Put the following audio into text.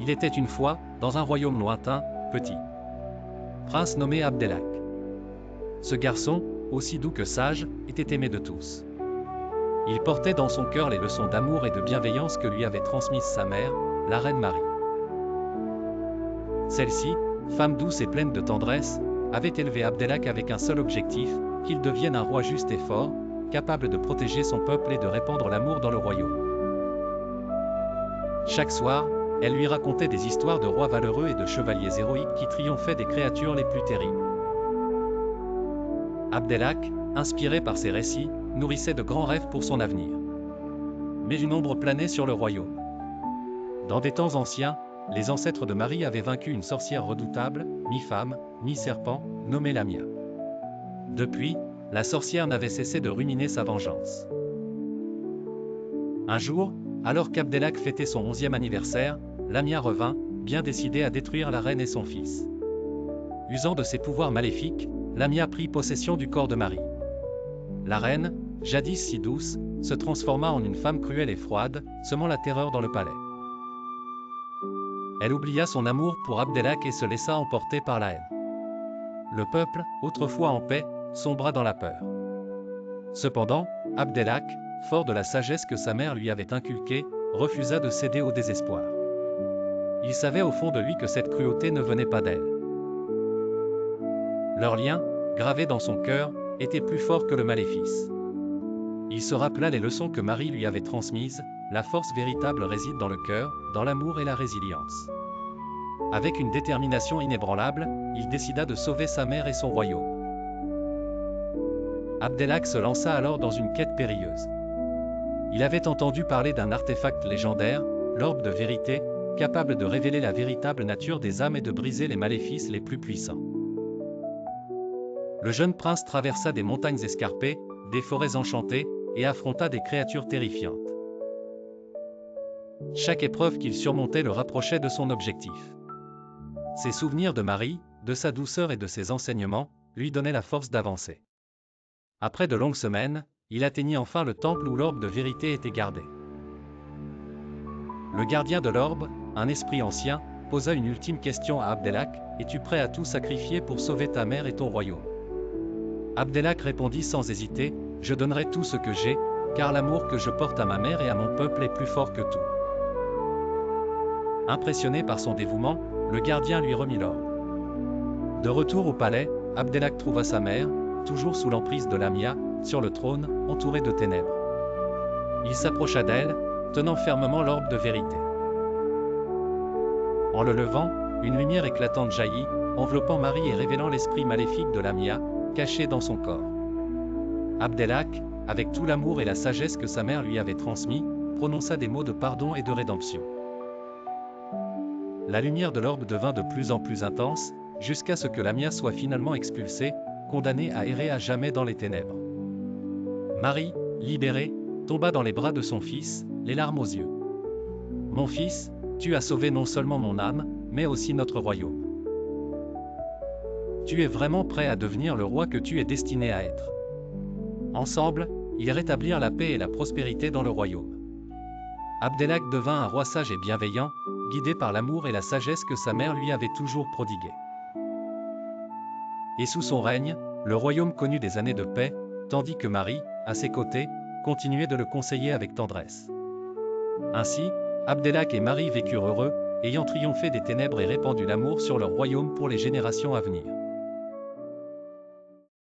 Il était une fois, dans un royaume lointain, petit prince nommé Abdelak. Ce garçon, aussi doux que sage, était aimé de tous. Il portait dans son cœur les leçons d'amour et de bienveillance que lui avait transmises sa mère, la reine Marie. Celle-ci, femme douce et pleine de tendresse, avait élevé Abdelak avec un seul objectif, qu'il devienne un roi juste et fort, capable de protéger son peuple et de répandre l'amour dans le royaume. Chaque soir, elle lui racontait des histoires de rois valeureux et de chevaliers héroïques qui triomphaient des créatures les plus terribles. Abdelak, inspiré par ces récits, nourrissait de grands rêves pour son avenir. Mais une ombre planait sur le royaume. Dans des temps anciens, les ancêtres de Marie avaient vaincu une sorcière redoutable, mi-femme, mi-serpent, nommée Lamia. Depuis, la sorcière n'avait cessé de ruminer sa vengeance. Un jour, alors qu'Abdelak fêtait son 11e anniversaire, Lamia revint, bien décidée à détruire la reine et son fils. Usant de ses pouvoirs maléfiques, Lamia prit possession du corps de Marie. La reine, jadis si douce, se transforma en une femme cruelle et froide, semant la terreur dans le palais. Elle oublia son amour pour Abdelak et se laissa emporter par la haine. Le peuple, autrefois en paix, sombra dans la peur. Cependant, Abdelak, fort de la sagesse que sa mère lui avait inculquée, refusa de céder au désespoir. Il savait au fond de lui que cette cruauté ne venait pas d'elle. Leur lien, gravé dans son cœur, était plus fort que le maléfice. Il se rappela les leçons que Marie lui avait transmises, la force véritable réside dans le cœur, dans l'amour et la résilience. Avec une détermination inébranlable, il décida de sauver sa mère et son royaume. Abdelak se lança alors dans une quête périlleuse. Il avait entendu parler d'un artefact légendaire, l'orbe de vérité, capable de révéler la véritable nature des âmes et de briser les maléfices les plus puissants. Le jeune prince traversa des montagnes escarpées, des forêts enchantées, et affronta des créatures terrifiantes. Chaque épreuve qu'il surmontait le rapprochait de son objectif. Ses souvenirs de Marie, de sa douceur et de ses enseignements, lui donnaient la force d'avancer. Après de longues semaines, il atteignit enfin le temple où l'orbe de vérité était gardé. Le gardien de l'orbe, un esprit ancien, posa une ultime question à Abdelak, « Es-tu prêt à tout sacrifier pour sauver ta mère et ton royaume ?» Abdelak répondit sans hésiter, « Je donnerai tout ce que j'ai, car l'amour que je porte à ma mère et à mon peuple est plus fort que tout. » Impressionné par son dévouement, le gardien lui remit l'orbe. De retour au palais, Abdelak trouva sa mère, toujours sous l'emprise de Lamia, sur le trône, entourée de ténèbres. Il s'approcha d'elle, tenant fermement l'orbe de vérité. En le levant, une lumière éclatante jaillit, enveloppant Marie et révélant l'esprit maléfique de Lamia, caché dans son corps. Abdelak, avec tout l'amour et la sagesse que sa mère lui avait transmis, prononça des mots de pardon et de rédemption. La lumière de l'orbe devint de plus en plus intense, jusqu'à ce que Lamia soit finalement expulsée, condamnée à errer à jamais dans les ténèbres. Marie, libérée, tomba dans les bras de son fils, les larmes aux yeux. « Mon fils, tu as sauvé non seulement mon âme, mais aussi notre royaume. Tu es vraiment prêt à devenir le roi que tu es destiné à être. » Ensemble, ils rétablirent la paix et la prospérité dans le royaume. Abdelak devint un roi sage et bienveillant, guidé par l'amour et la sagesse que sa mère lui avait toujours prodigués. Et sous son règne, le royaume connut des années de paix, tandis que Marie, à ses côtés, continuait de le conseiller avec tendresse. Ainsi, Abdelak et Marie vécurent heureux, ayant triomphé des ténèbres et répandu l'amour sur leur royaume pour les générations à venir.